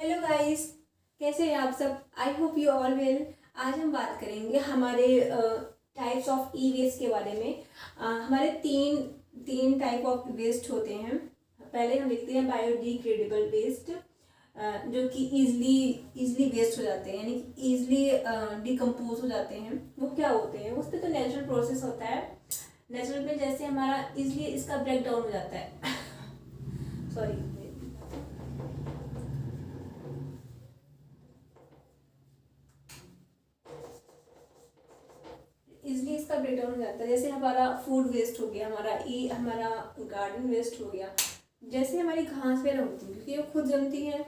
Hello guys, कैसे हैं आप सब। I hope you all well. आज हम बात करेंगे हमारे टाइप्स ऑफ ई वेस्ट के बारे में। हमारे तीन तीन टाइप ऑफ वेस्ट होते हैं। पहले हम देखते हैं बायोडिग्रेडेबल वेस्ट, जो कि इजली वेस्ट हो जाते हैं, यानी कि ईजिली डिकम्पोज हो जाते हैं। वो क्या होते हैं, उस पर तो नेचुरल प्रोसेस होता है। नेचुरल में जैसे हमारा इजली इसका ब्रेक डाउन हो जाता है सॉरी, इजली इसका ब्रेकडाउन हो जाता है। जैसे हमारा फूड वेस्ट हो गया, हमारा गार्डन वेस्ट हो गया। जैसे हमारी घास वगैरह होती है, क्योंकि वो खुद जमती है,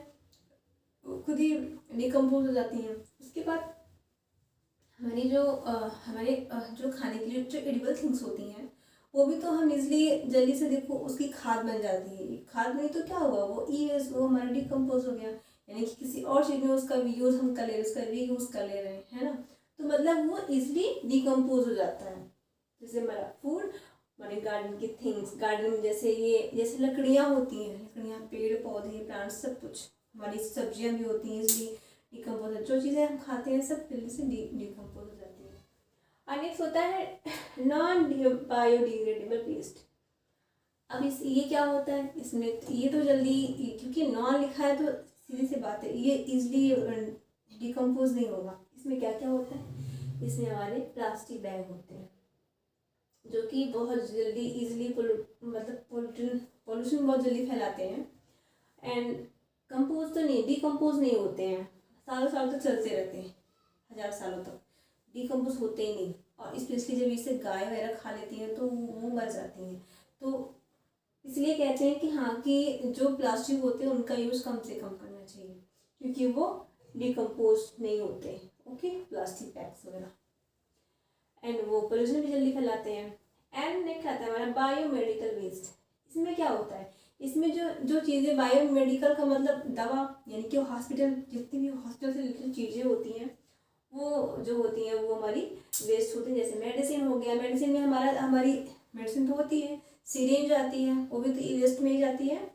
खुद ही डिकम्पोज हो जाती हैं। उसके बाद हमारी जो खाने के लिए जो एडिबल थिंग्स होती हैं, वो भी तो हम इजली जल्दी से देखो उसकी खाद बन जाती है। खाद नहीं तो क्या हुआ, वो हमारा डिकम्पोज हो गया, यानी कि किसी और चीज़ में उसका यूज़ हम कर ले रहे हैं, उसका रीयूज कर ले रहे हैं, है ना। तो मतलब वो इजली डिकम्पोज हो जाता है। जैसे हमारा फूड, हमारे गार्डन की थिंग्स, गार्डन में जैसे लकड़ियाँ होती हैं, लकड़ियाँ, पेड़ पौधे, प्लांट्स, सब कुछ, हमारी सब्जियाँ भी होती हैं इजली डिकम्पोज। जो चीज़ें हम खाते हैं सब जल्दी से डिकम्पोज हो जाती हैं। और नेक्स्ट होता है नॉन बायोडिग्रेडेबल वेस्ट। अब ये क्या होता है, इसमें ये तो जल्दी, क्योंकि नॉन लिखा है तो सीधी सी बात है, ये इजली डिकम्पोज नहीं होगा। इसमें क्या क्या होता है, इसमें हमारे प्लास्टिक बैग होते हैं, जो कि बहुत जल्दी इजली मतलब पोल्यूशन बहुत जल्दी फैलाते हैं। एंड कंपोज तो नहीं, डिकम्पोज नहीं होते हैं, सालों साल तक चलते रहते हैं, 1000 सालों तक डिकम्पोज होते ही नहीं। और स्पेशली जब इसे गाय वगैरह खा लेती हैं तो वो मर जाती हैं। तो इसलिए कहते हैं कि हाँ, कि जो प्लास्टिक होते हैं उनका यूज़ कम से कम करना चाहिए, क्योंकि वो डिकम्पोज नहीं होते। ओके, प्लास्टिक बैग्स वगैरह, एंड वो पोल्यूशन भी जल्दी फैलाते हैं। एंड नेक्स्ट आता है हमारा बायोमेडिकल वेस्ट। इसमें क्या होता है, इसमें जो चीज़ें, बायोमेडिकल का मतलब दवा, यानी कि हॉस्पिटल, जितनी भी हॉस्पिटल से रिलेटेड चीज़ें होती हैं, वो जो होती हैं वो हमारी वेस्ट होती है। जैसे मेडिसिन हो गया, मेडिसिन में हमारी मेडिसिन तो होती है, सिरिंज आती है, वो भी तो ई वेस्ट में ही जाती है।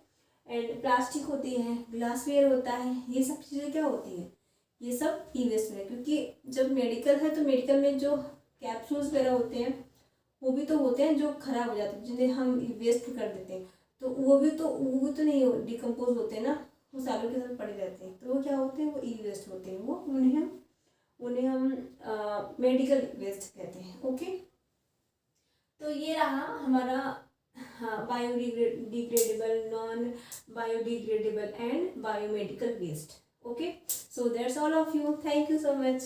एंड प्लास्टिक होती है, ग्लासवेयर होता है, ये सब चीज़ें क्या होती हैं, ये सब ई वेस्ट में। क्योंकि जब मेडिकल है तो मेडिकल में जो कैप्सूल्स वगैरह होते हैं, वो भी तो होते हैं जो खराब हो जाते हैं, जिन्हें हम वेस्ट कर देते हैं। तो वो भी तो नहीं डिकम्पोज होते ना, वो सालों के साथ पड़े रहते हैं। तो वो क्या होते हैं, वो ई वेस्ट होते हैं। वो उन्हें हम मेडिकल वेस्ट कहते हैं। ओके, तो ये रहा हमारा biodegradable, non biodegradable and biomedical waste. Okay, so that's all of you. Thank you so much.